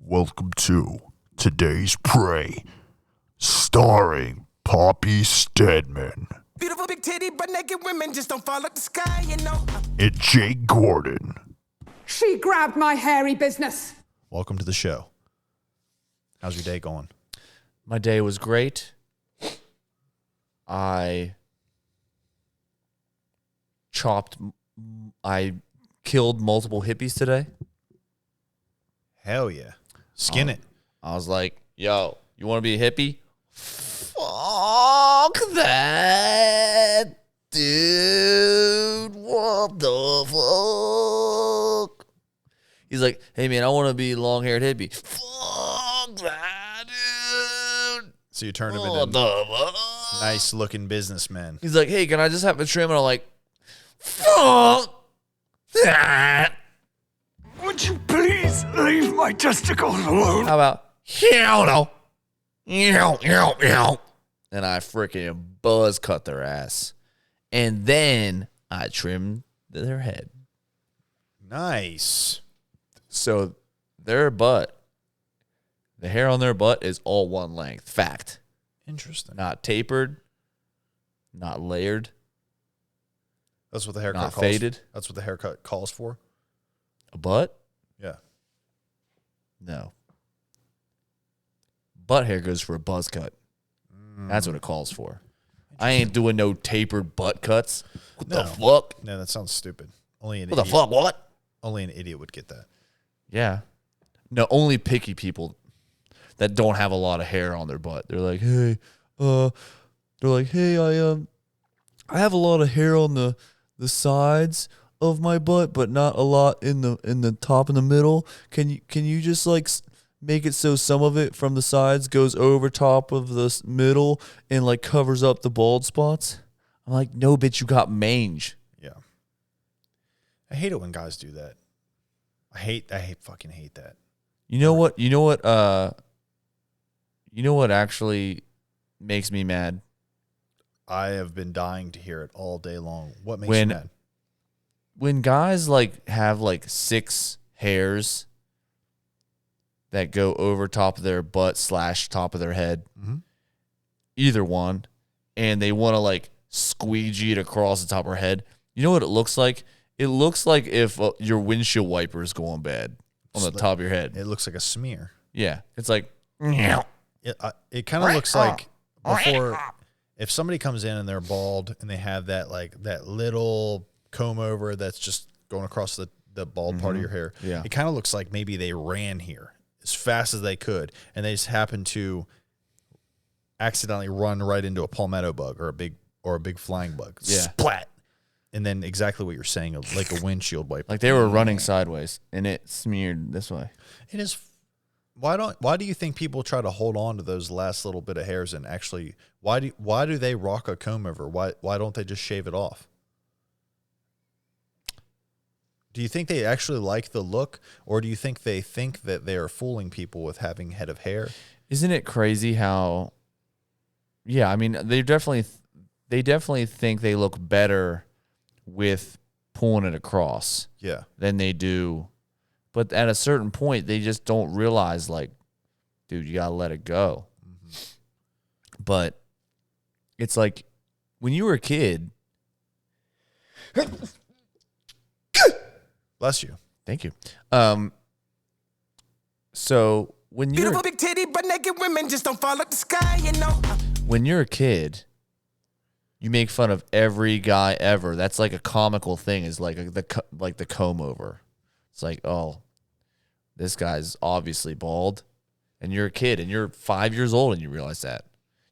Welcome to Today's Prey, starring Poppy Stedman. Beautiful big titty, but naked women just don't fall out the sky, you know. And Jake Gordon. She grabbed my hairy business. Welcome to the show. How's your day going? My day was great. I killed multiple hippies today. Hell yeah. Skin it. I was like, yo, you want to be a hippie? Fuck that, dude. What the fuck? He's like, hey, man, I want to be a long-haired hippie. Fuck that, dude. So you turned him into nice-looking businessmen. He's like, hey, can I just have a trim? And I'm like, fuck that. Would you please leave my testicles alone? How about, and I freaking buzz cut their ass. And then I trimmed their head. Nice. So their butt, the hair on their butt is all one length. Fact. Interesting. Not tapered, not layered, That's what the haircut not calls faded. That's what the haircut calls for? A butt? Yeah. No. Butt hair goes for a buzz cut. That's what it calls for. I ain't doing no tapered butt cuts. What the fuck? No, that sounds stupid. Only an What the idiot. fuck? What? Only an idiot would get that. Yeah. No, only picky people that don't have a lot of hair on their butt. They're like, hey, I have a lot of hair on the sides of my butt, but not a lot in the top and the middle. Can you just like make it so some of it from the sides goes over top of the middle and like covers up the bald spots? I'm like, no, bitch, you got mange. Yeah. I hate it when guys do that. I fucking hate that. You know what actually makes me mad? I have been dying to hear it all day long. What makes you mad? When guys like have like 6 hairs that go over top of their butt / top of their head, either one, and they want to like squeegee it across the top of their head. You know what it looks like? It looks like if your windshield wiper is going bad on the top of your head. It looks like a smear. Yeah, it's like It kind of looks like before, if somebody comes in and they're bald and they have that like that little comb over that's just going across the bald part of your hair. Yeah. It kind of looks like maybe they ran here as fast as they could and they just happened to accidentally run right into a palmetto bug or a big flying bug. Yeah. Splat. And then exactly what you're saying, like a windshield wiper. like they were running sideways and it smeared this way. It is. Why do you think people try to hold on to those last little bit of hairs and actually why do they rock a comb over? Why don't they just shave it off? Do you think they actually like the look, or do you think they think that they are fooling people with having head of hair? Isn't it crazy how? Yeah, I mean they definitely think they look better with pulling it across. Yeah. Than they do. But at a certain point, they just don't realize, like, dude, you got to let it go. But it's like when you were a kid. Bless you. Thank you. So when you're Beautiful big titty, but naked women just don't fall out the sky, you know. when you're a kid, you make fun of every guy ever. That's like a comical thing. Is like the comb over. It's like, oh, this guy's obviously bald, and you're a kid, and you're 5 years old, and you realize that.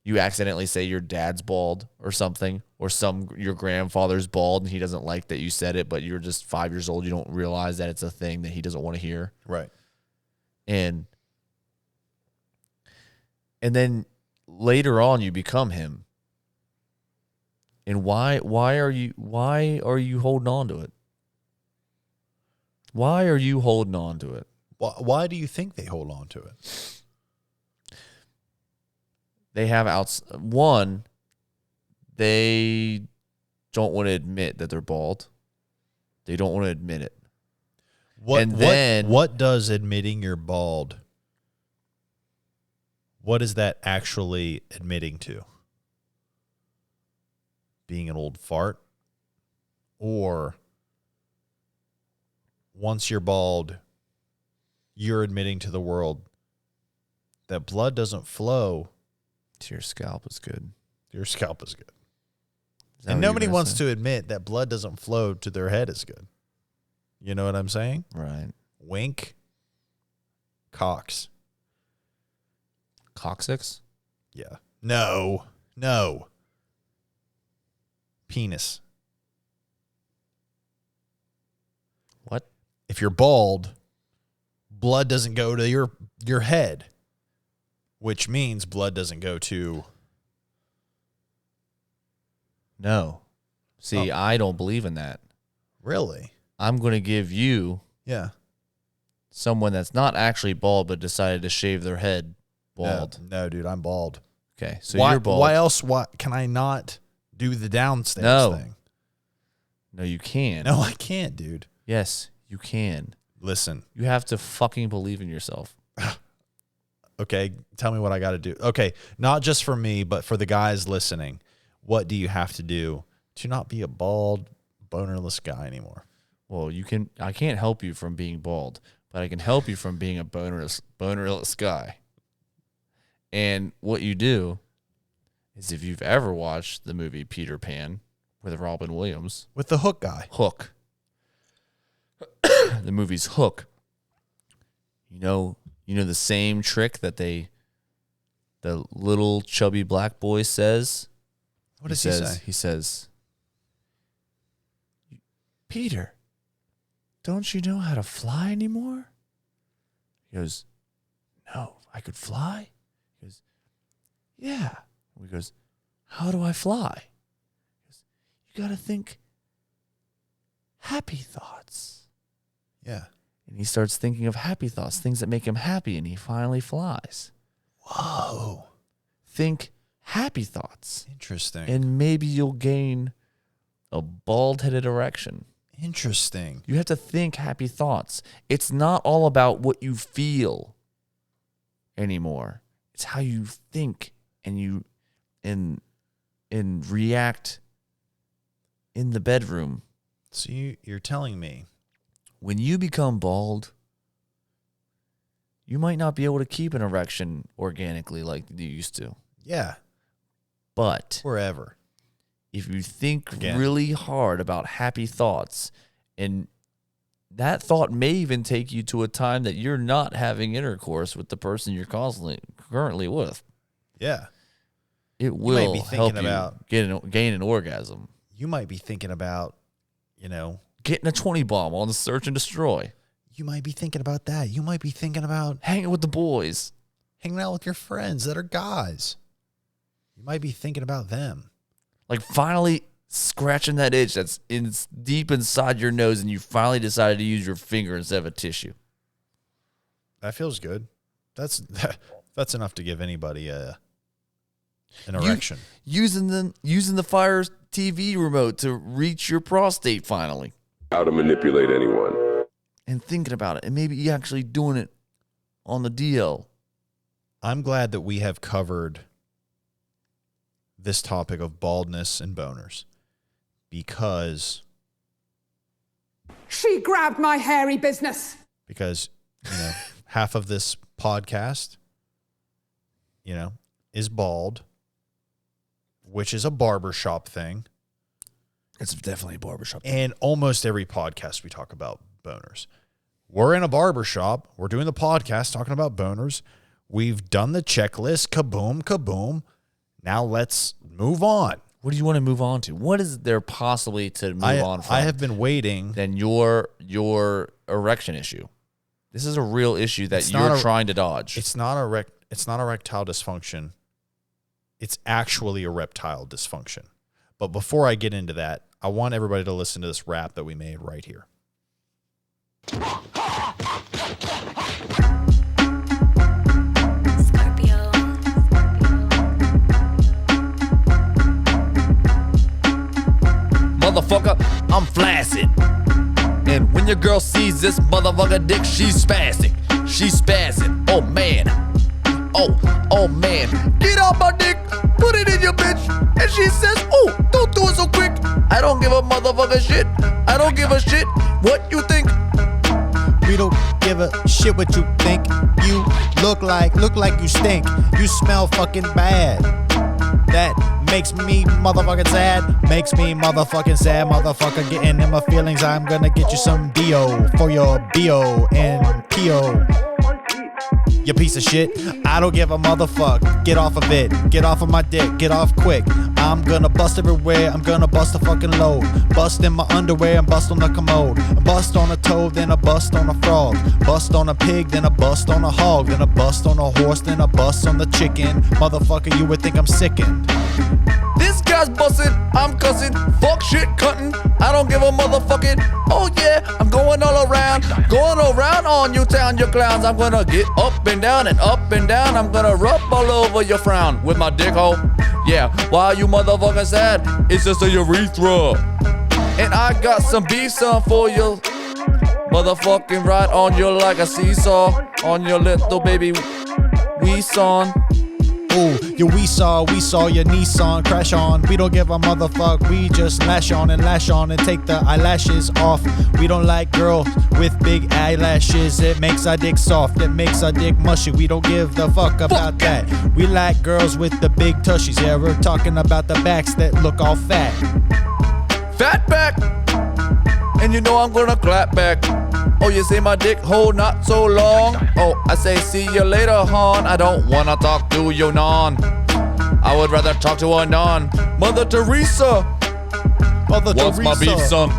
You accidentally say your dad's bald or something, or your grandfather's bald, and he doesn't like that you said it, but you're just 5 years old. You don't realize that it's a thing that he doesn't want to hear. Right. And then later on, you become him. And why are you holding on to it? Why are you holding on to it? Why do you think they hold on to it? They have one, they don't want to admit that they're bald. They don't want to admit it. What does admitting you're bald what is that actually admitting to? Being an old fart? Or once you're bald, you're admitting to the world that blood doesn't flow To your scalp is good. your scalp is good. Is that And what you were nobody gonna wants say? to admit that blood doesn't flow to their head is good. You know what I'm saying? Right. Wink. Cox. Coccyx? Yeah. No. No. Penis. What? If you're bald, blood doesn't go to your head, which means blood doesn't go to... No. See, I don't believe in that. Really? I'm going to give you Yeah. someone that's not actually bald but decided to shave their head bald. No, dude, I'm bald. Okay, so why, you're bald. Why else? Why can I not do the downstairs No. thing? No, you can. No, I can't, dude. Yes, you can. Listen. You have to fucking believe in yourself. Okay, tell me what I got to do. Okay, not just for me, but for the guys listening. What do you have to do to not be a bald, bonerless guy anymore? Well, I can't help you from being bald, but I can help you from being a bonerless guy. And what you do is, if you've ever watched the movie Peter Pan with Robin Williams, With the hook guy. Hook. The movie's Hook. You know the same trick that the little chubby black boy says? What does he say? He says, Peter, don't you know how to fly anymore? He goes, no, I could fly? He goes, yeah. He goes, how do I fly? He goes, you got to think happy thoughts. Yeah. And he starts thinking of happy thoughts, things that make him happy, and he finally flies. Whoa. Think happy thoughts, Interesting. and maybe you'll gain a bald-headed erection. Interesting. You have to think happy thoughts. It's not all about what you feel anymore. It's how you think and you and react in the bedroom. So you're telling me When you become bald, you might not be able to keep an erection organically like you used to. yeah, But forever. if you think Again. really hard about happy thoughts, and that thought may even take you to a time that you're not having intercourse with the person you're currently with. Yeah. It might will be help thinking you about- gain an orgasm. You might be thinking about, Getting a 20 bomb on the search and destroy. you might be thinking about that. You might be thinking about Hanging with the boys. hanging out with your friends that are guys. You might be thinking about them. Like finally scratching that itch that's deep inside your nose, and you finally decided to use your finger instead of a tissue. That feels good. That's enough to give anybody an erection. Using the Fire TV remote to reach your prostate finally. How to manipulate anyone. And thinking about it, and maybe you actually doing it on the DL. I'm glad that we have covered this topic of baldness and boners because She grabbed my hairy business. half of this podcast, is bald, which is a barbershop thing. It's definitely a barbershop. And almost every podcast we talk about boners. We're in a barbershop. We're doing the podcast talking about boners. We've done the checklist. Kaboom, kaboom. Now let's move on. What do you want to move on to? What is there possibly to move on from? I have been waiting. Than your erection issue. This is a real issue that It's not you're a- trying to dodge. It's not erectile dysfunction. It's actually a reptile dysfunction. But before I get into that, I want everybody to listen to this rap that we made right here. Scorpio. Motherfucker, I'm flaccid. And when your girl sees this motherfucker dick, she's spastic. She's spazzing. Oh man. oh man, get off my dick, put it in your bitch. And she says, oh, don't do it so quick. I don't give a motherfucker shit. I don't give a shit what you think. We don't give a shit what you think. You look like you stink. You smell fucking bad. That makes me motherfucking sad. Makes me motherfucking sad. Motherfucker getting in my feelings. I'm gonna get you some Dio for your BO and PO. You piece of shit. I don't give a motherfuck. Get off of it. Get off of my dick. Get off quick. I'm gonna bust everywhere. I'm gonna bust a fucking load. Bust in my underwear and bust on the commode. Bust on a toad, then a bust on a frog. Bust on a pig, then a bust on a hog. Then a bust on a horse, then a bust on the chicken. Motherfucker, you would think I'm sickened. This guy's bussin', I'm cussin', fuck shit cuttin', I don't give a motherfucking, oh yeah, I'm going all around on you town, you clowns. I'm gonna get up and down, I'm gonna rub all over your frown with my dick hole. Yeah, why you motherfucking sad? It's just a urethra. And I got some beef son for you, motherfucking right on you like a seesaw, on your little baby wee son. Ooh, we saw your Nissan crash on. We don't give a motherfuck, we just lash on and take the eyelashes off. We don't like girls with big eyelashes. It makes our dick soft, it makes our dick mushy. We don't give the fuck about that. We like girls with the big tushies. Yeah, we're talking about the backs that look all fat. Fat back, and you know I'm gonna clap back. Oh, you say my dick hole not so long? Oh, I say see you later, hon. I don't wanna talk to you, non. I would rather talk to a non. Mother Teresa. What's my beef, son?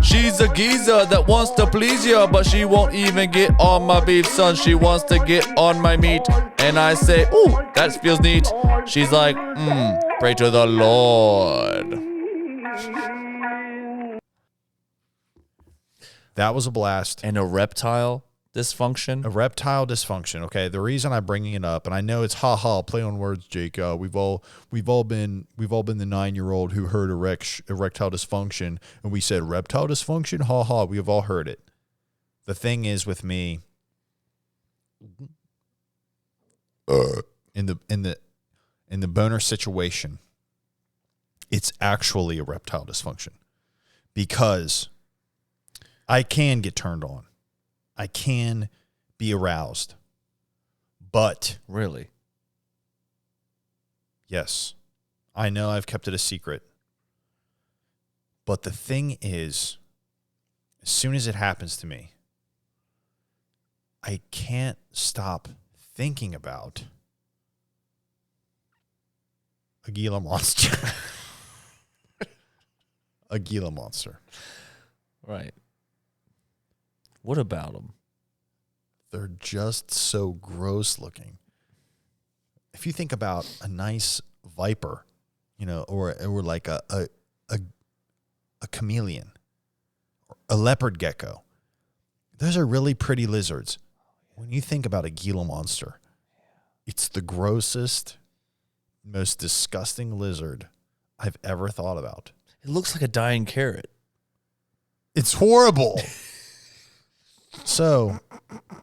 She's a geezer that wants to please you, but she won't even get on my beef, son. She wants to get on my meat. And I say, ooh, that feels neat. She's like, pray to the Lord. That was a blast. And a reptile dysfunction. A reptile dysfunction. Okay, the reason I'm bringing it up, and I know it's play on words, Jake. We've all been the 9-year-old who heard erectile dysfunction, and we said reptile dysfunction. We have all heard it. The thing is with me, in the boner situation, it's actually a reptile dysfunction because I can get turned on. I can be aroused. But really? Yes. I know I've kept it a secret. But the thing is, as soon as it happens to me, I can't stop thinking about a Gila monster. A Gila monster. Right. What about them? They're just so gross looking. If you think about a nice viper, or like a chameleon, or a leopard gecko, those are really pretty lizards. When you think about a Gila monster, it's the grossest, most disgusting lizard I've ever thought about. It looks like a dying carrot. It's horrible. So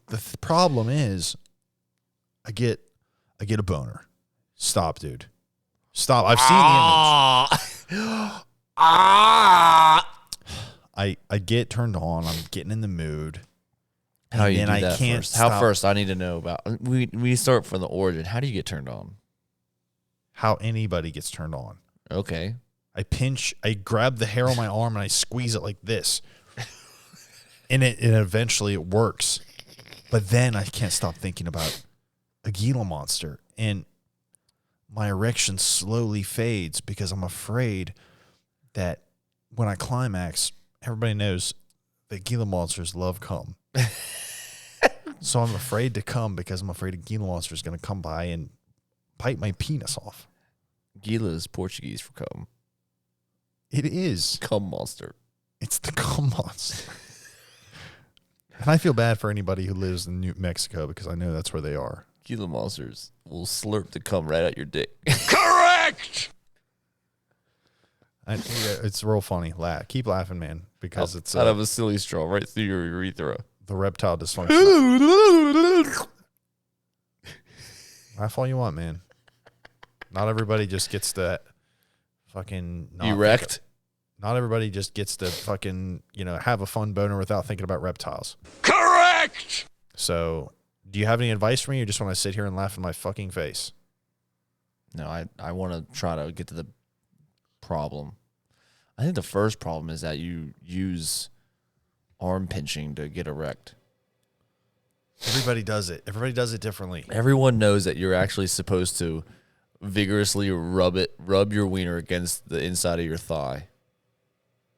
the problem is I get a boner. Stop, dude. Stop. I've seen the image. I get turned on. I'm getting in the mood. How you do I that can't first? stop. How first? I need to know about. We start from the origin. How do you get turned on? How anybody gets turned on. Okay. I grab the hair on my arm and I squeeze it like this. And it eventually it works. But then I can't stop thinking about a Gila monster. And my erection slowly fades because I'm afraid that when I climax, everybody knows that Gila monsters love cum. So I'm afraid to come because I'm afraid a Gila monster is going to come by and bite my penis off. Gila is Portuguese for cum. It is. Cum monster. It's the cum monster. And I feel bad for anybody who lives in New Mexico because I know that's where they are. Gila monsters will slurp the cum right out your dick. Correct! It's real funny. Keep laughing, man, because it's out of a silly straw right through your urethra. The reptile dysfunction. Laugh all you want, man. Not everybody just gets to fucking Erect. Not everybody just gets to fucking, have a fun boner without thinking about reptiles. Correct! So, do you have any advice for me? Or you just want to sit here and laugh in my fucking face? No, I want to try to get to the problem. I think the first problem is that you use arm pinching to get erect. Everybody does it. Everybody does it differently. Everyone knows that you're actually supposed to vigorously rub your wiener against the inside of your thigh.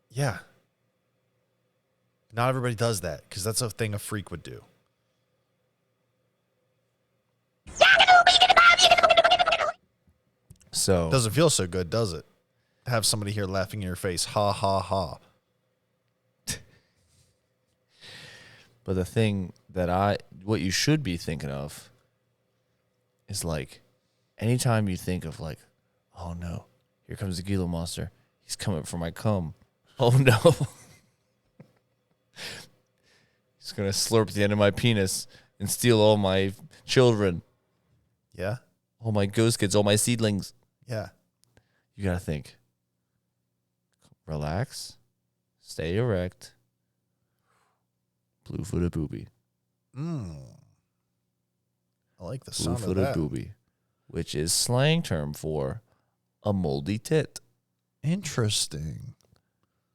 Yeah. Not everybody does that because that's a thing a freak would do. So Doesn't feel so good, does it? Have somebody here laughing in your face. Ha, ha, ha. but the thing that what you should be thinking of is like anytime you think of like, oh no, here comes the Gila monster. He's coming for my cum. Oh no. He's going to slurp the end of my penis and steal all my children, Yeah? all my ghost kids, all my seedlings. Yeah. You got to think. Relax. Stay erect. Blue-footed booby. I like the sound of Blue-footed that. booby, which is slang term for a moldy tit. Interesting.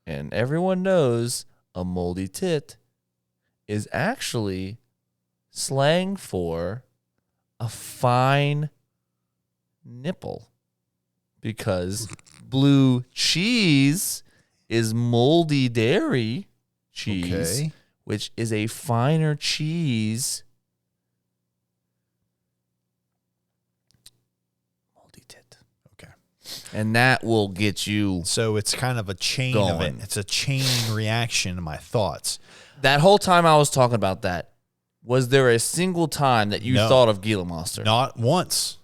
And everyone knows a moldy tit is actually slang for a fine nipple because blue cheese is moldy dairy cheese, Okay. which is a finer cheese. Moldy tit. Okay. And that will get you. So it's kind of a chain of it. Going. It's a chain reaction to my thoughts. That whole time I was talking about that, was there a single time that you No. thought of Gila Monster? Not once.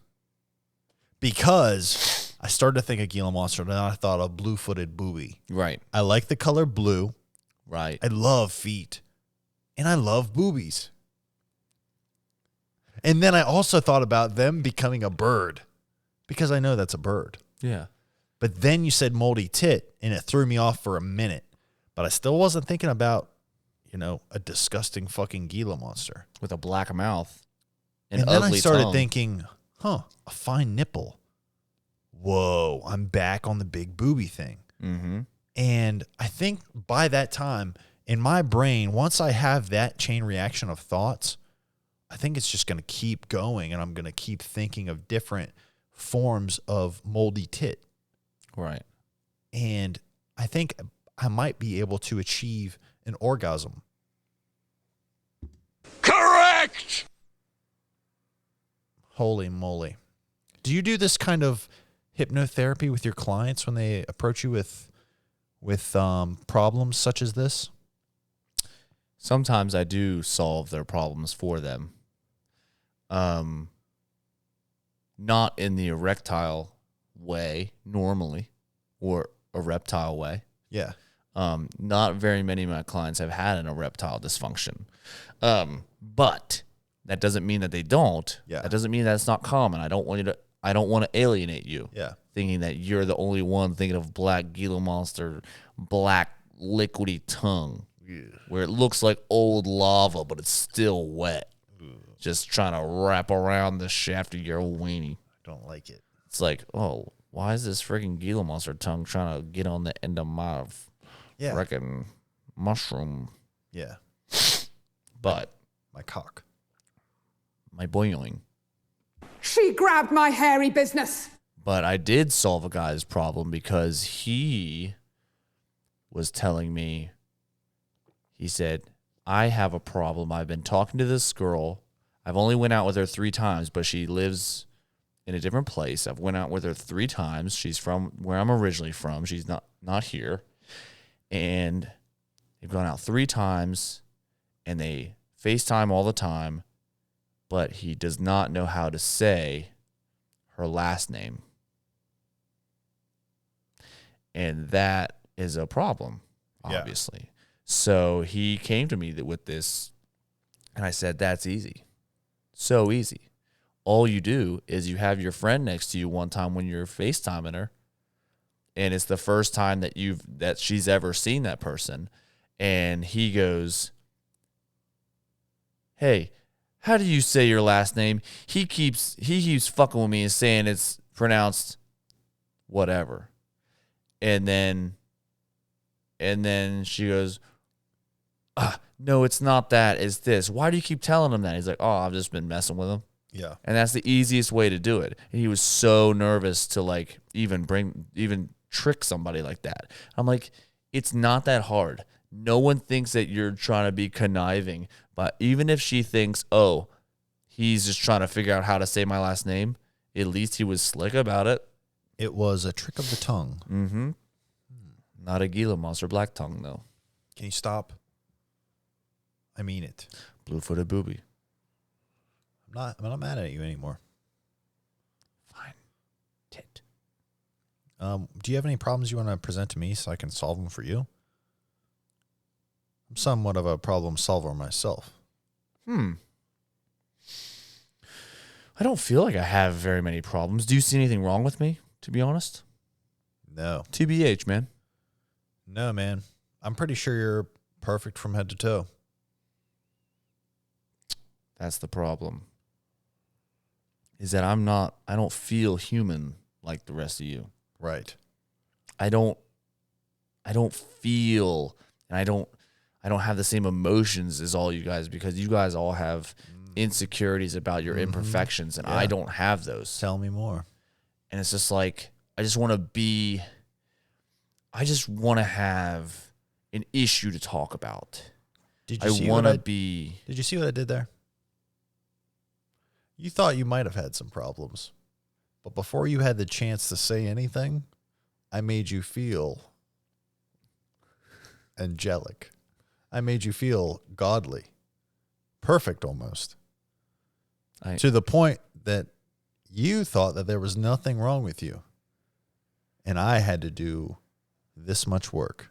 Because I started to think of Gila Monster, and then I thought of blue-footed booby. Right, I like the color blue. right. I love feet. And I love boobies. And then I also thought about them becoming a bird. Because I know that's a bird. Yeah. But then you said moldy tit, and it threw me off for a minute. But I still wasn't thinking about, a disgusting fucking Gila monster. With a black mouth. And then I ugly started tongue. thinking, a fine nipple. Whoa, I'm back on the big booby thing. Mm-hmm. And I think by that time, in my brain, once I have that chain reaction of thoughts, I think it's just going to keep going, and I'm going to keep thinking of different forms of moldy tit. Right. And I think I might be able to achieve an orgasm. Correct! Holy moly. Do you do this kind of hypnotherapy with your clients when they approach you with problems such as this? Sometimes I do solve their problems for them. Not in the erectile way normally, or a reptile way. Yeah. Not very many of my clients have had an erectile dysfunction. But that doesn't mean that they don't. Yeah. That doesn't mean that it's not common. I don't want to alienate you. Yeah. Thinking that you're the only one thinking of black Gila monster, black liquidy tongue, where it looks like old lava, but it's still wet. Just trying to wrap around the shaft of your weenie. I don't like it. It's like, oh, why is this freaking Gila monster tongue trying to get on the end of my freaking mushroom? Yeah. But My cock. my boing. She grabbed my hairy business. But I did solve a guy's problem because he was telling me, he said, I have a problem. I've been talking to this girl. I've only went out with her 3 times, but she lives in a different place. I've went out with her 3 times. She's from where I'm originally from. She's not here. And they've gone out 3 times, and they FaceTime all the time, but he does not know how to say her last name. And that is a problem, obviously. Yeah. So he came to me with this, and I said, that's easy. So easy. all you do is you have your friend next to you one time when you're FaceTiming her, and it's the first time that she's ever seen that person, and he goes, "Hey, how do you say your last name?" He keeps fucking with me and saying it's pronounced whatever. And then she goes, "No, it's not that. It's this. Why do you keep telling him that?" He's like, "Oh, I've just been messing with him." Yeah. And that's the easiest way to do it. And he was so nervous to like even trick somebody like that. I'm like, it's not that hard. No one thinks that you're trying to be conniving. But even if she thinks, oh, he's just trying to figure out how to say my last name, at least he was slick about it. It was a trick of the tongue. Mm-hmm. Not a Gila Monster black tongue, though. Can you stop? I mean it. Blue-footed booby. I'm not mad at you anymore. Fine. Tit. Do you have any problems you want to present to me so I can solve them for you? I'm somewhat of a problem solver myself. I don't feel like I have very many problems. Do you see anything wrong with me, to be honest? No. TBH, man. No, man. I'm pretty sure you're perfect from head to toe. That's the problem. Is that I don't feel human like the rest of you. Right. I don't feel, and I don't have the same emotions as all you guys, because you guys all have insecurities about your imperfections, and I don't have those. Tell me more. And it's just like, I just want to have an issue to talk about. Did you see what I did there? You thought you might have had some problems, but before you had the chance to say anything, I made you feel angelic. I made you feel godly. Perfect almost. To the point that you thought that there was nothing wrong with you. And I had to do this much work.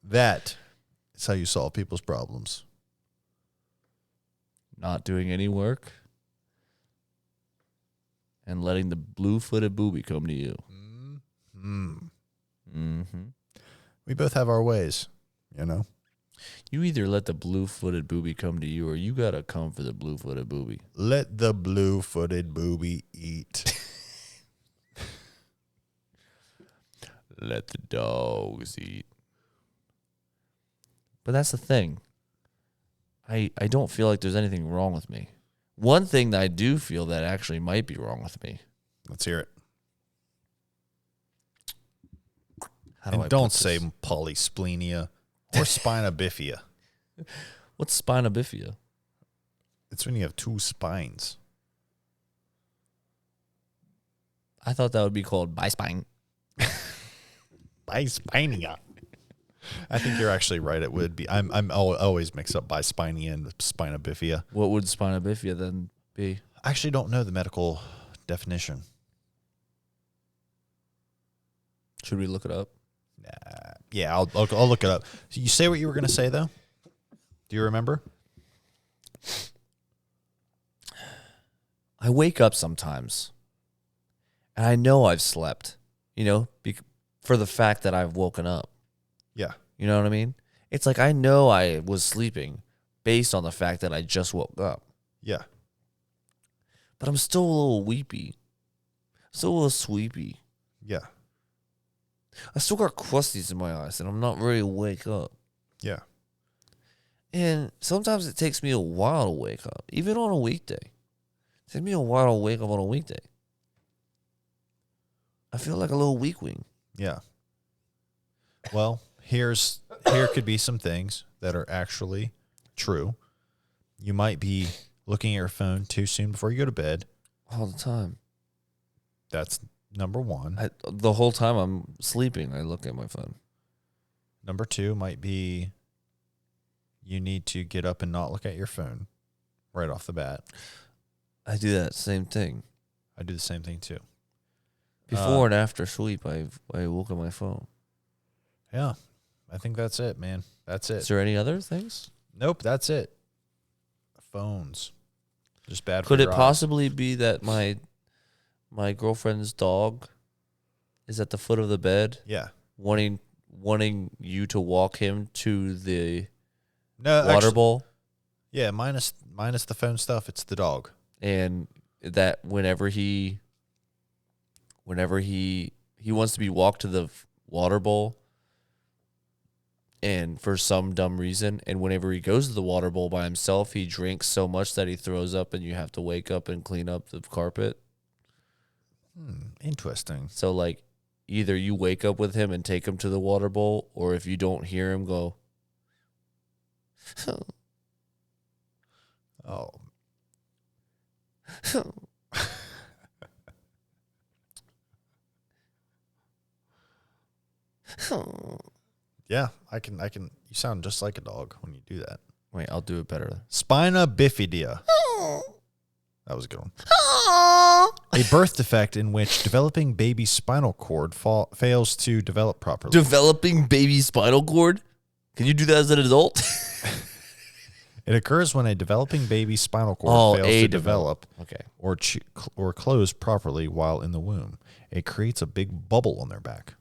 That is how you solve people's problems. Not doing any work and letting the blue-footed booby come to you. We both have our ways, you know? You either let the blue-footed booby come to you, or you got to come for the blue-footed booby. Let the blue-footed booby eat. Let the dogs eat. But that's the thing. I don't feel like there's anything wrong with me. One thing that I do feel that actually might be wrong with me. Let's hear it. How do I don't put this? say polysplenia or spina bifida. What's spina bifida? It's when you have two spines. I thought that would be called bispine. Bispinia. I think you're actually right. It would be. I'm always mixed up bispinia and spina bifida. What would spina bifida then be? I actually don't know the medical definition. Should we look it up? Yeah, I'll look it up. So you say what you were going to say, though? Do you remember? I wake up sometimes, and I know I've slept, for the fact that I've woken up. Yeah. You know what I mean? It's like I know I was sleeping based on the fact that I just woke up. Yeah. But I'm still a little weepy. Still a little sweepy. Yeah. I still got crusties in my eyes, and I'm not ready to wake up. Yeah. And sometimes it takes me a while to wake up, even on a weekday. It takes me a while to wake up on a weekday. I feel like a little weak wing. Yeah. Well, here could be some things that are actually true. You might be looking at your phone too soon before you go to bed. All the time. That's number one. The whole time I'm sleeping, I look at my phone. Number two might be you need to get up and not look at your phone right off the bat. I do that same thing. I do the same thing too. Before and after sleep, I look at my phone. Yeah. I think that's it, man. That's it. Is there any other things? Nope, that's it. Phones. Just bad for Could it your eyes. possibly be that my girlfriend's dog is at the foot of the bed, Yeah. wanting you to walk him to the No, water actually, bowl, yeah, minus the phone stuff, it's the dog. and that whenever he wants to be walked to the water bowl, and for some dumb reason, and whenever he goes to the water bowl by himself, he drinks so much that he throws up, and you have to wake up and clean up the carpet. Interesting. So, like, either you wake up with him and take him to the water bowl, or if you don't hear him, go, Oh. Yeah, I can. You sound just like a dog when you do that. Wait, I'll do it better. Spina bifida. That was a good one. A birth defect in which developing baby spinal cord fails to develop properly. Developing baby spinal cord? Can you do that as an adult? It occurs when a developing baby spinal cord fails to develop Okay. or close properly while in the womb. It creates a big bubble on their back.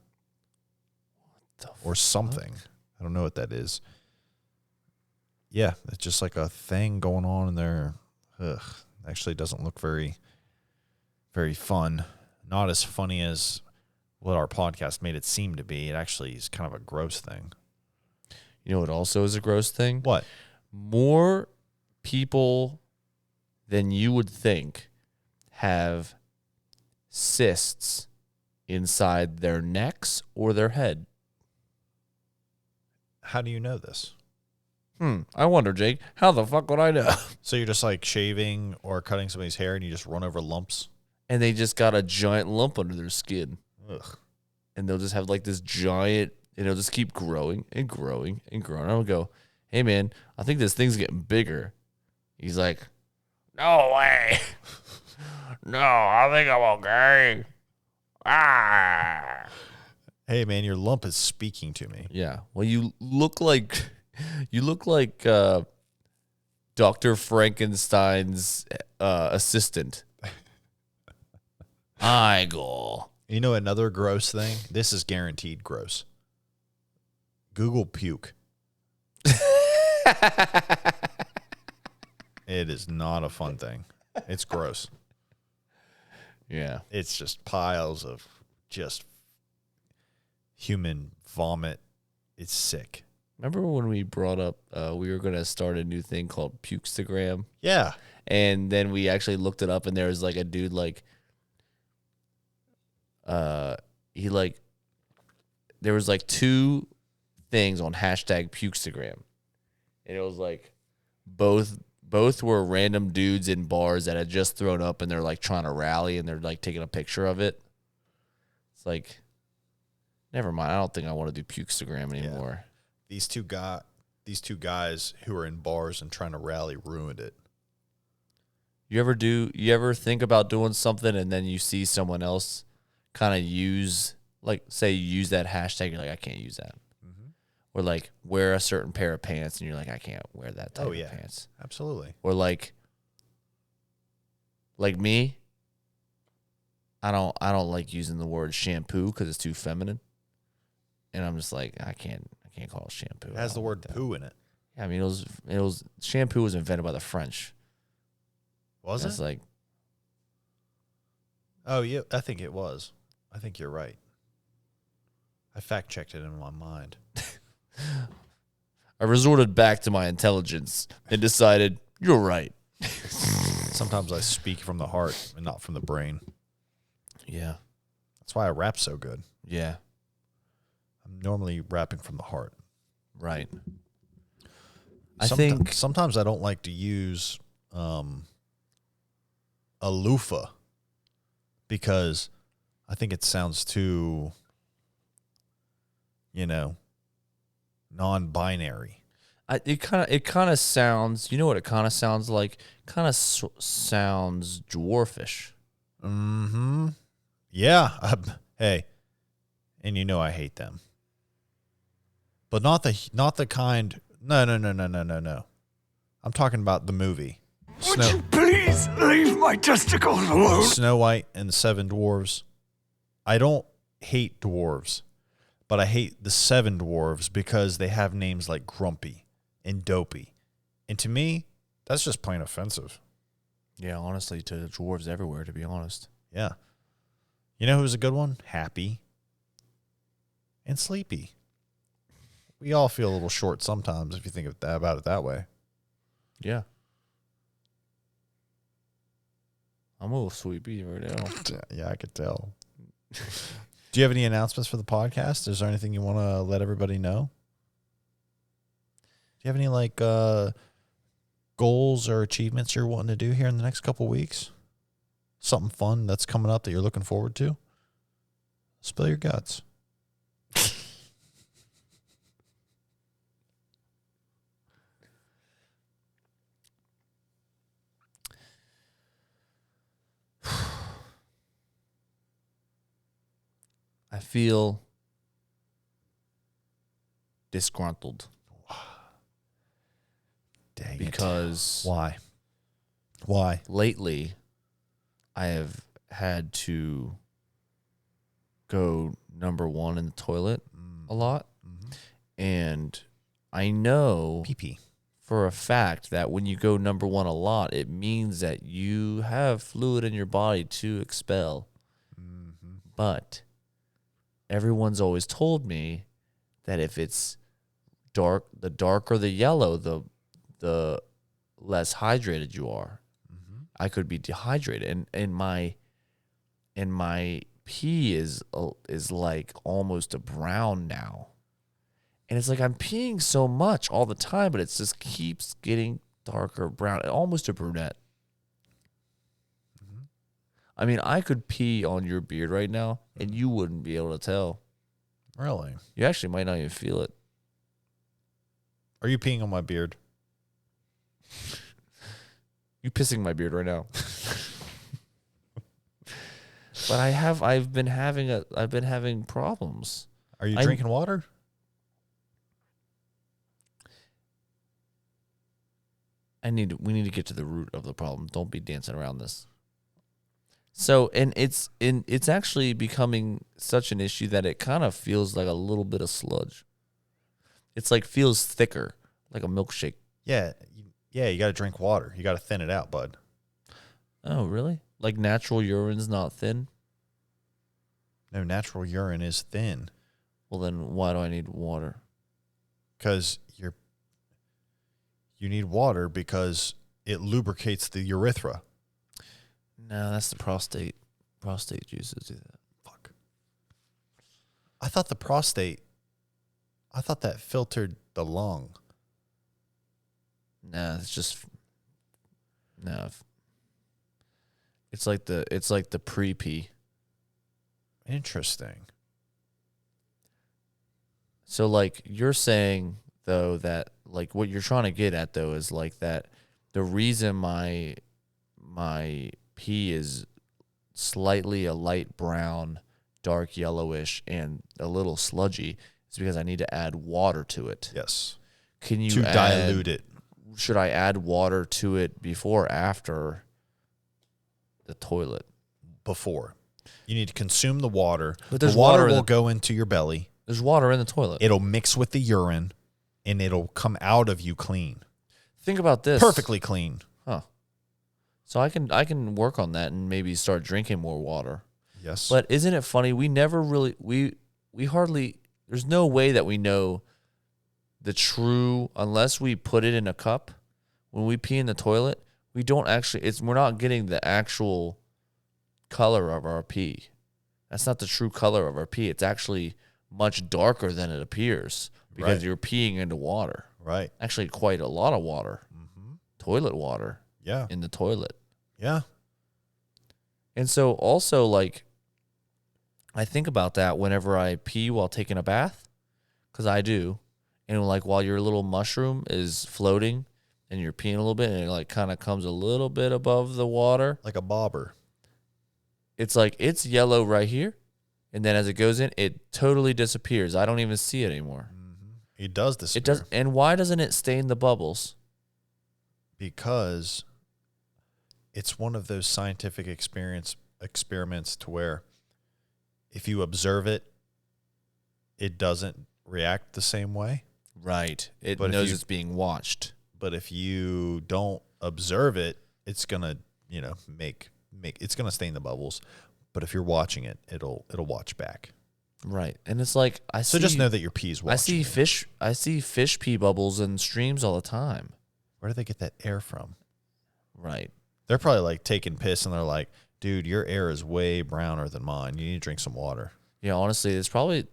Or something. I don't know what that is. Yeah, it's just like a thing going on in there. Ugh. Actually doesn't look very, very fun. Not as funny as what our podcast made it seem to be. It actually is kind of a gross thing. You know what also is a gross thing? What? More people than you would think have cysts inside their necks or their head. How do you know this? I wonder, Jake, how the fuck would I know? So you're just like shaving or cutting somebody's hair and you just run over lumps? And they just got a giant lump under their skin. Ugh. And they'll just have like this giant, and it'll just keep growing and growing and growing. I'll go, hey man, I think this thing's getting bigger. He's like, no way. No, I think I'm okay. Ah. Hey man, your lump is speaking to me. Yeah. Well, you look like Dr. Frankenstein's assistant. Igor. You know another gross thing? This is guaranteed gross. Google puke. It is not a fun thing. It's gross. Yeah. It's just piles of just human vomit. It's sick. Remember when we brought up we were going to start a new thing called Pukestagram? Yeah. And then we actually looked it up, and there was like a dude like there was like two things on hashtag Pukestagram. And it was like both were random dudes in bars that had just thrown up, and they're like trying to rally, and they're like taking a picture of it. It's like, never mind. I don't think I want to do Pukestagram anymore. Yeah. These two guys who are in bars and trying to rally ruined it. You ever think about doing something and then you see someone else kind of use that hashtag, you're like, I can't use that. Mm-hmm. Or like wear a certain pair of pants and you're like, I can't wear that type of pants. Absolutely. Or like me, I don't like using the word shampoo because it's too feminine. And I'm just like, I can't call it shampoo. It has the word poo in it. Yeah, I mean, it was shampoo was invented by the French. Was It's it? like, Oh, yeah, I think it was. I think you're right. I fact-checked it in my mind. I resorted back to my intelligence and decided, you're right. Sometimes I speak from the heart and not from the brain. Yeah. That's why I rap so good. Yeah. I'm normally rapping from the heart. Right. Sometimes I don't like to use a loofah because I think it sounds too, non-binary. It kind of sounds, you know what it kind of sounds like? Kind of sounds dwarfish. Mm-hmm. Yeah. Hey, and I hate them. But not the kind. No. I'm talking about the movie. Would you please leave my testicles alone? Snow White and the Seven Dwarves. I don't hate dwarves, but I hate the Seven Dwarves because they have names like Grumpy and Dopey. And to me, that's just plain offensive. Yeah, honestly, to the dwarves everywhere, to be honest. Yeah. You know who's a good one? Happy and Sleepy. We all feel a little short sometimes if you think of that, about it that way. Yeah. I'm a little sleepy right now. Yeah, I could tell. Do you have any announcements for the podcast? Is there anything you want to let everybody know? Do you have any like goals or achievements you're wanting to do here in the next couple weeks? Something fun that's coming up that you're looking forward to? Spill your guts. I feel disgruntled. Dang because it. Why? lately I have had to go number one in the toilet a lot. Mm-hmm. And I know Pee-pee. for a fact that when you go number one a lot, it means that you have fluid in your body to expel. Mm-hmm. But everyone's always told me that if it's dark, the darker the yellow, the less hydrated you are. Mm-hmm. I could be dehydrated, and my pee is like almost a brown now, and it's like I'm peeing so much all the time, but it just keeps getting darker brown, almost a brunette. Mm-hmm. I mean, I could pee on your beard right now, and you wouldn't be able to tell. Really? You actually might not even feel it. Are you peeing on my beard? You pissing my beard right now. But I've been having problems. Are you drinking water? We need to get to the root of the problem. Don't be dancing around this. So, and it's actually becoming such an issue that it kind of feels like a little bit of sludge. It's like feels thicker, like a milkshake. Yeah. You got to drink water. You got to thin it out, bud. Oh, really? Like natural urine's not thin? No, natural urine is thin. Well, then why do I need water? Because you need water because it lubricates the urethra. No, that's the prostate. Prostate juices do that. Fuck. I thought that filtered the lung. No, it's just no. It's like the pre-pee. Interesting. So like you're saying though that like what you're trying to get at though is like that the reason my pee is slightly a light brown, dark yellowish, and a little sludgy is because I need to add water to it. Yes. Can you to dilute it? Should I add water to it before or after the toilet? Before. You need to consume the water. But there's the water water in will go into your belly. There's water in the toilet. It'll mix with the urine, and it'll come out of you clean. Think about this. Perfectly clean. Huh. So I can work on that and maybe start drinking more water. Yes. But isn't it funny? We never really we hardly there's no way that we know the true unless we put it in a cup. When we pee in the toilet, we don't actually we're not getting the actual color of our pee. That's not the true color of our pee. It's actually much darker than it appears because Right. you're peeing into water. Right. Actually, quite a lot of water. Mm-hmm. Toilet water. Yeah. In the toilet. Yeah. And so also like I think about that whenever I pee while taking a bath, because I do. And like while your little mushroom is floating and you're peeing a little bit and it like kind of comes a little bit above the water. Like a bobber. It's like it's yellow right here. And then as it goes in, it totally disappears. I don't even see it anymore. Mm-hmm. It does disappear. It does. And why doesn't it stain the bubbles? because it's one of those scientific experiments to where if you observe it, it doesn't react the same way. Right. It But if knows you- it's being watched. But if you don't observe it, it's gonna, make it's gonna stain the bubbles. But if you're watching it, it'll watch back. Right. And it's like So just know that your pee's watching. I see fish pee bubbles in streams all the time. Where do they get that air from? Right. They're probably like taking piss and they're like, dude, your air is way browner than mine. You need to drink some water. Yeah, honestly,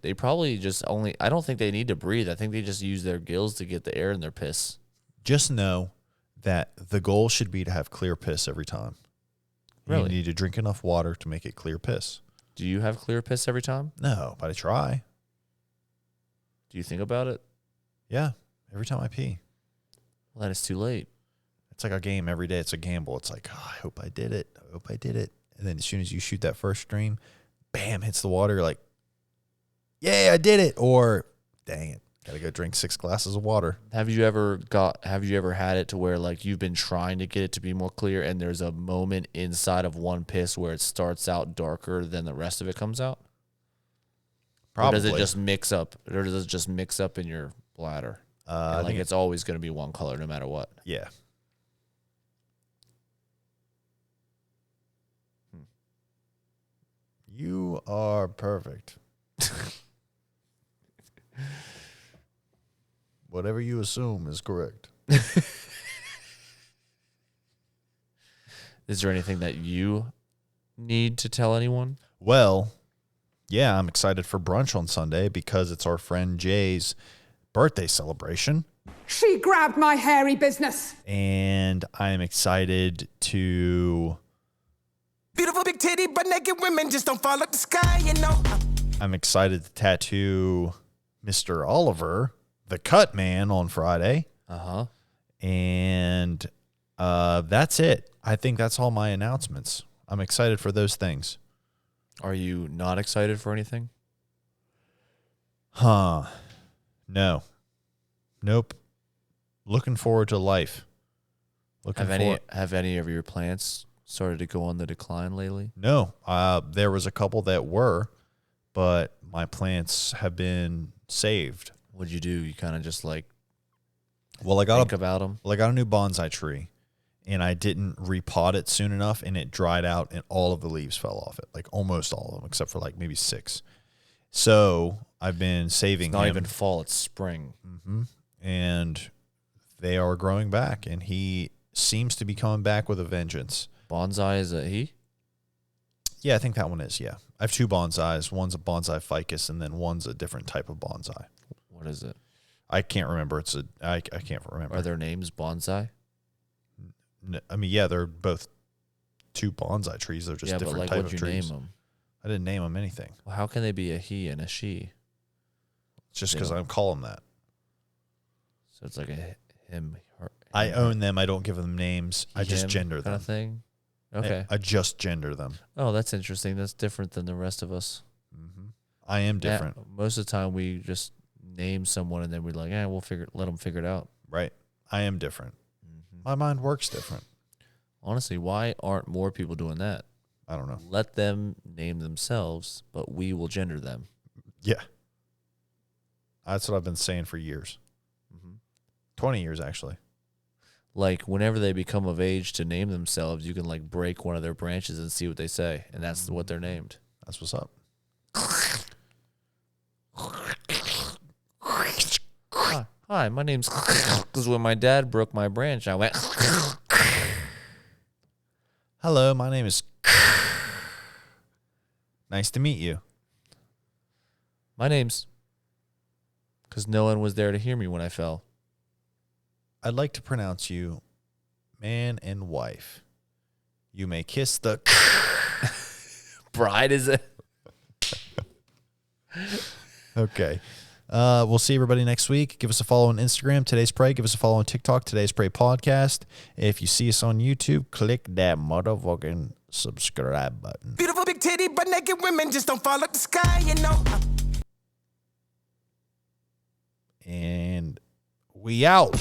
they probably just only, I don't think they need to breathe. I think they just use their gills to get the air in their piss. Just know that the goal should be to have clear piss every time. Really? You need to drink enough water to make it clear piss. Do you have clear piss every time? No, but I try. Do you think about it? Yeah, every time I pee. Well, then it's too late. It's like a game every day. It's a gamble. It's like, oh, I hope I did it. I hope I did it. And then as soon as you shoot that first stream, bam, hits the water. You're like, yeah, I did it. Or, dang it, gotta go drink 6 glasses of water. Have you ever had it to where like you've been trying to get it to be more clear and there's a moment inside of one piss where it starts out darker than the rest of it comes out? Probably. Or does it just mix up? Or does it just mix up in your bladder? I And, like think it's always going to be one color no matter what. yeah. You are perfect. Whatever you assume is correct. Is there anything that you need to tell anyone? Well, yeah, I'm excited for brunch on Sunday because it's our friend Jay's birthday celebration. She grabbed my hairy business. And I'm excited to Beautiful big titty, but naked women just don't fall out the sky, you know. I'm excited to tattoo Mr. Oliver, the cut man, on Friday. Uh-huh. And that's it. I think that's all my announcements. I'm excited for those things. Are you not excited for anything? Huh. No. Nope. Looking forward to life. Have any of your plants started to go on the decline lately? No. There was a couple that were, but my plants have been saved. What'd you do? You kind of just like Well, I think about them? Well, I got a new bonsai tree, and I didn't repot it soon enough, and it dried out, and all of the leaves fell off it, like almost all of them, except for like maybe 6. So I've been saving It's not him, even fall, it's spring. and they are growing back, and he seems to be coming back with a vengeance. Bonsai is a he? Yeah, I think that one is, yeah. I have 2 bonsais. One's a bonsai ficus, and then one's a different type of bonsai. What is it? I can't remember. I can't remember. Are their names bonsai? I mean, yeah, they're both 2 bonsai trees. They're just Yeah, but different like type what'd of you trees. name them? I didn't name them anything. Well, how can they be a he and a she? It's just They because don't- I'm calling that. So it's like a him, her. I him, own them. I don't give them names. I just him gender kind them. of thing. Okay. I just gender them. Oh, that's interesting. That's different than the rest of us. I am Yeah, different, most of the time, we just name someone and then we're like, let them figure it out. right? I am different. My mind works different. Honestly, why aren't more people doing that? I don't know. Let them name themselves, but we will gender them. Yeah. That's what I've been saying for years. 20 years, actually. Like whenever they become of age to name themselves, you can like break one of their branches and see what they say, and that's what they're named. That's what's up. Hi, my name's because when my dad broke my branch, I went. Hello, my name is. Nice to meet you. My name's because no one was there to hear me when I fell. I'd like to pronounce you man and wife. You may kiss the. Bride is it? Okay. We'll see everybody next week. Give us a follow on Instagram, Today's Pray. Give us a follow on TikTok, Today's Pray Podcast. If you see us on YouTube, click that motherfucking subscribe button. Beautiful big titty, but naked women just don't fall out the sky, you know. And we out.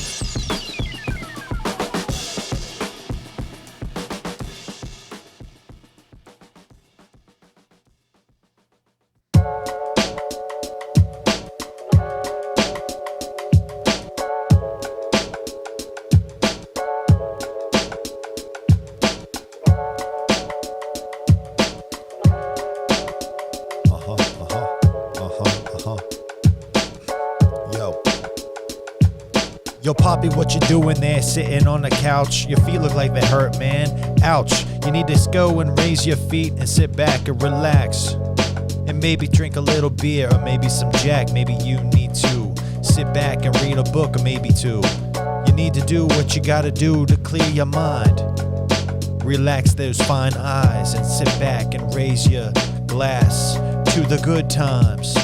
happy what you're doing there, sitting on the couch. Your feet look like they hurt, man. Ouch. You need to go and raise your feet and sit back and relax. And maybe drink a little beer or maybe some Jack. Maybe you need to sit back and read a book or maybe two. You need to do what you gotta do to clear your mind. Relax those fine eyes and sit back and raise your glass to the good times.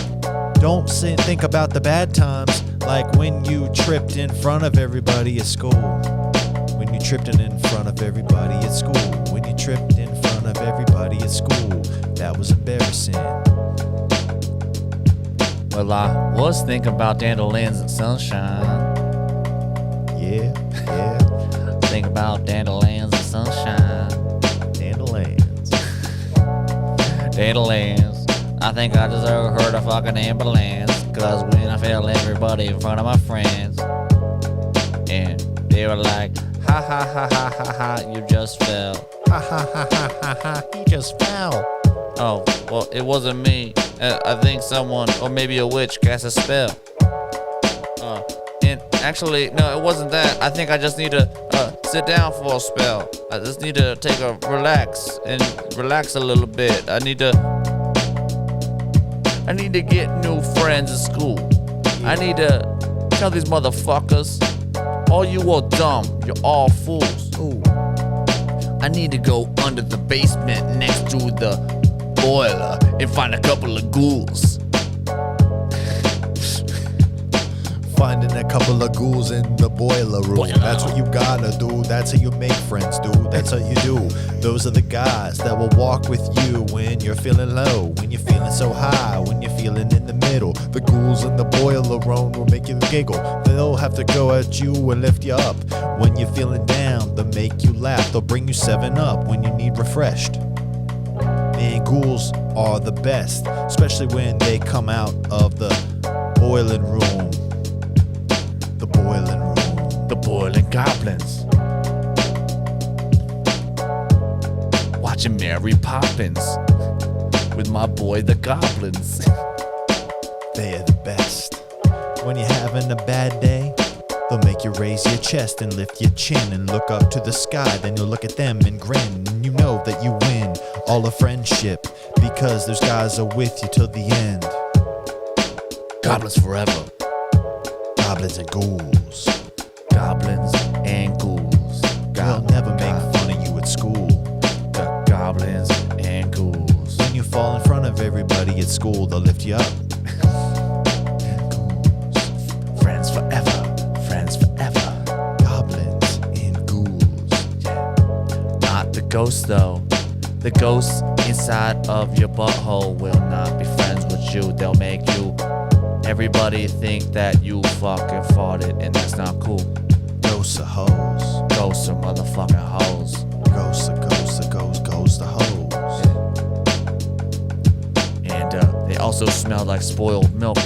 Don't sit and think about the bad times, like when you tripped in front of everybody at school. When you tripped in front of everybody at school. When you tripped in front of everybody at school. That was embarrassing. Well, I was thinking about dandelions and sunshine. Yeah. Think about dandelions and sunshine. Dandelions. Dandelions. I think I deserve heard a fucking ambulance. Cause when I felt everybody in front of my friends, and they were like, ha ha ha ha ha ha, you just fell. Ha ha ha ha ha ha, he just fell. Oh, well, it wasn't me. I think someone, or maybe a witch, cast a spell. And actually, no, it wasn't that. I think I just need to sit down for a spell. I just need to take a relax a little bit. I need to get new friends at school. I need to tell these motherfuckers, all you are dumb, you're all fools. Ooh. I need to go under the basement next to the boiler and find a couple of ghouls. Finding a couple of ghouls in the boiler room. That's what you gotta do. That's how you make friends, dude. That's how you do. Those are the guys that will walk with you when you're feeling low, when you're feeling so high, when you're feeling in the middle. The ghouls in the boiler room will make you giggle. They'll have to go at you and lift you up. When you're feeling down, they'll make you laugh. They'll bring you 7-Up when you need refreshed. Man, ghouls are the best, especially when they come out of the boiling room. The boiling room. The boiling goblins. Watching Mary Poppins with my boy the goblins. They're the best. When you're having a bad day, they'll make you raise your chest and lift your chin and look up to the sky. Then you'll look at them and grin, and you know that you win all of friendship because those guys are with you till the end. Goblins forever. Goblins and ghouls. Goblins and ghouls. They'll never make fun of you at school. Goblins and ghouls. When you fall in front of everybody at school, they'll lift you up. Friends forever. Friends forever. Goblins and ghouls. Not the ghosts though. The ghosts inside of your butthole will not be friends with you. They'll make you everybody think that you fucking farted, and that's not cool. Ghosts are hoes. Ghosts are motherfucking hoes. Ghosts are ghosts are hoes. And they also smell like spoiled milk.